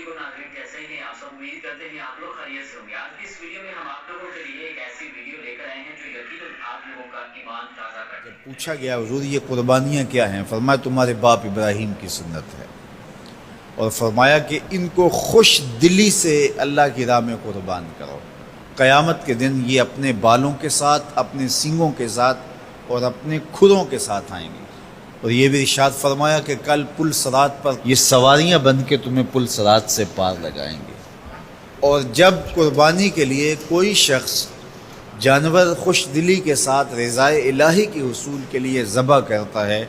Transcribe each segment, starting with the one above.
علیکم ناظرین، کیسے ہیں آپ سب؟ امید کرتے ہیں آپ لوگ خیریت سے ہوں گے۔ آج کی اس ویڈیو میں ہم آپ لوگوں کے لیے ایک ایسی ویڈیو لے کر آئے ہیں جو یقیناً آپ لوگوں کا ایمان تازہ کر دے گی۔ جب پوچھا گیا حضور یہ قربانیاں کیا ہیں، فرمایا تمہارے باپ ابراہیم کی سنت ہے، اور فرمایا کہ ان کو خوش دلی سے اللہ کی راہ میں قربان کرو۔ قیامت کے دن یہ اپنے بالوں کے ساتھ، اپنے سینگوں کے ساتھ اور اپنے کھروں کے ساتھ آئیں گے، اور یہ بھی ارشاد فرمایا کہ کل پل صراط پر یہ سواریاں بن کے تمہیں پل صراط سے پار لگائیں گے۔ اور جب قربانی کے لیے کوئی شخص جانور خوش دلی کے ساتھ رضائے الہی کے حصول کے لیے ذبح کرتا ہے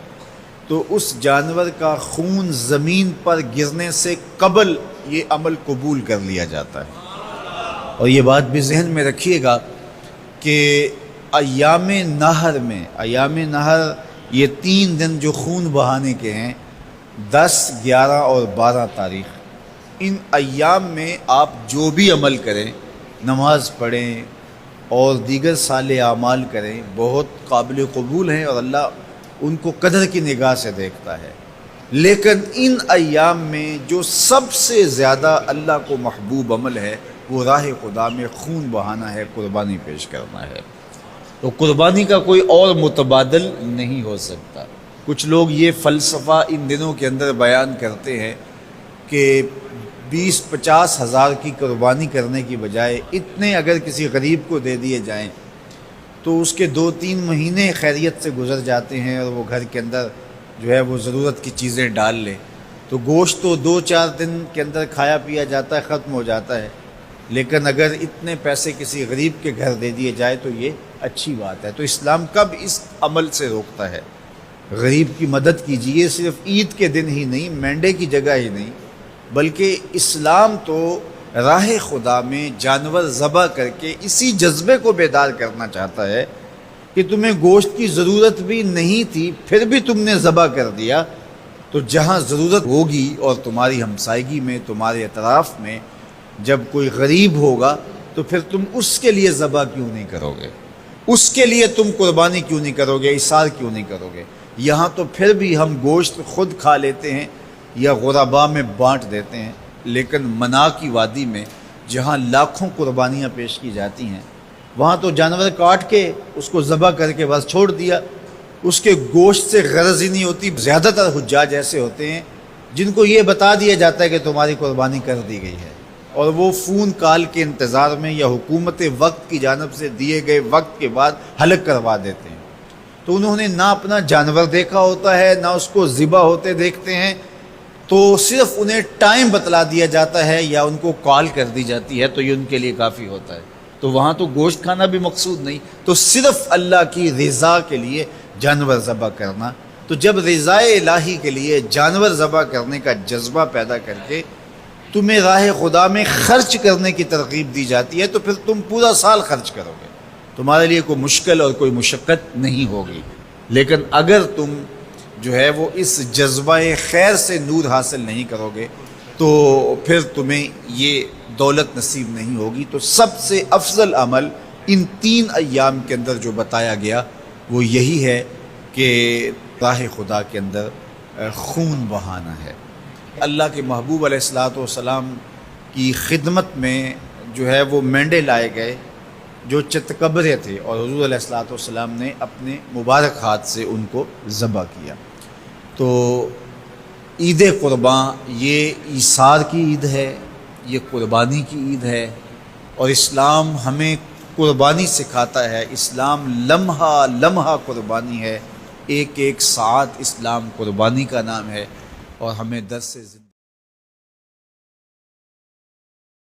تو اس جانور کا خون زمین پر گرنے سے قبل یہ عمل قبول کر لیا جاتا ہے۔ اور یہ بات بھی ذہن میں رکھیے گا کہ ایام نہر یہ 3 دن جو خون بہانے کے ہیں، 10، 11 اور 12 تاریخ، ان ایام میں آپ جو بھی عمل کریں، نماز پڑھیں اور دیگر صالح اعمال کریں، بہت قابل قبول ہیں اور اللہ ان کو قدر کی نگاہ سے دیکھتا ہے۔ لیکن ان ایام میں جو سب سے زیادہ اللہ کو محبوب عمل ہے وہ راہ خدا میں خون بہانا ہے، قربانی پیش کرنا ہے۔ تو قربانی کا کوئی اور متبادل نہیں ہو سکتا۔ کچھ لوگ یہ فلسفہ ان دنوں کے اندر بیان کرتے ہیں کہ 20-50 ہزار کی قربانی کرنے کی بجائے اتنے اگر کسی غریب کو دے دیے جائیں تو اس کے 2-3 مہینے خیریت سے گزر جاتے ہیں، اور وہ گھر کے اندر جو ہے وہ ضرورت کی چیزیں ڈال لے تو گوشت تو 2-4 دن کے اندر کھایا پیا جاتا ہے، ختم ہو جاتا ہے۔ لیکن اگر اتنے پیسے کسی غریب کے گھر دے دیے جائے تو یہ اچھی بات ہے۔ تو اسلام کب اس عمل سے روکتا ہے؟ غریب کی مدد کیجیے، صرف عید کے دن ہی نہیں، مینڈے کی جگہ ہی نہیں، بلکہ اسلام تو راہ خدا میں جانور ذبح کر کے اسی جذبے کو بیدار کرنا چاہتا ہے کہ تمہیں گوشت کی ضرورت بھی نہیں تھی پھر بھی تم نے ذبح کر دیا، تو جہاں ضرورت ہوگی اور تمہاری ہمسائیگی میں، تمہارے اطراف میں جب کوئی غریب ہوگا تو پھر تم اس کے لیے ذبح کیوں نہیں کرو گے؟ اس کے لیے تم قربانی کیوں نہیں کرو گے؟ ایثار کیوں نہیں کرو گے؟ یہاں تو پھر بھی ہم گوشت خود کھا لیتے ہیں یا غرباء میں بانٹ دیتے ہیں، لیکن منا کی وادی میں جہاں لاکھوں قربانیاں پیش کی جاتی ہیں وہاں تو جانور کاٹ کے اس کو ذبح کر کے بس چھوڑ دیا، اس کے گوشت سے غرض ہی نہیں ہوتی۔ زیادہ تر حجاج ایسے ہوتے ہیں جن کو یہ بتا دیا جاتا ہے کہ تمہاری قربانی کر دی گئی ہے، اور وہ فون کال کے انتظار میں یا حکومت وقت کی جانب سے دیے گئے وقت کے بعد حلق کروا دیتے ہیں۔ تو انہوں نے نہ اپنا جانور دیکھا ہوتا ہے، نہ اس کو ذبح ہوتے دیکھتے ہیں، تو صرف انہیں ٹائم بتلا دیا جاتا ہے یا ان کو کال کر دی جاتی ہے تو یہ ان کے لیے کافی ہوتا ہے۔ تو وہاں تو گوشت کھانا بھی مقصود نہیں، تو صرف اللہ کی رضا کے لیے جانور ذبح کرنا۔ تو جب رضائے الہی کے لیے جانور ذبح کرنے کا جذبہ پیدا کر کے تمہیں راہ خدا میں خرچ کرنے کی ترغیب دی جاتی ہے تو پھر تم پورا سال خرچ کرو گے، تمہارے لیے کوئی مشکل اور کوئی مشقت نہیں ہوگی۔ لیکن اگر تم جو ہے وہ اس جذبہ خیر سے نور حاصل نہیں کرو گے تو پھر تمہیں یہ دولت نصیب نہیں ہوگی۔ تو سب سے افضل عمل ان 3 ایام کے اندر جو بتایا گیا وہ یہی ہے کہ راہ خدا کے اندر خون بہانا ہے۔ اللہ کے محبوب علیہ الصلوۃ والسلام کی خدمت میں جو ہے وہ مینڈے لائے گئے جو چتکبرے تھے، اور حضور علیہ الصلوۃ والسلام نے اپنے مبارک ہاتھ سے ان کو ذبح کیا۔ تو عید قرباں یہ ایثار کی عید ہے، یہ قربانی کی عید ہے، اور اسلام ہمیں قربانی سکھاتا ہے۔ اسلام لمحہ لمحہ قربانی ہے، ایک ایک ساعت اسلام قربانی کا نام ہے، اور ہمیں درس سے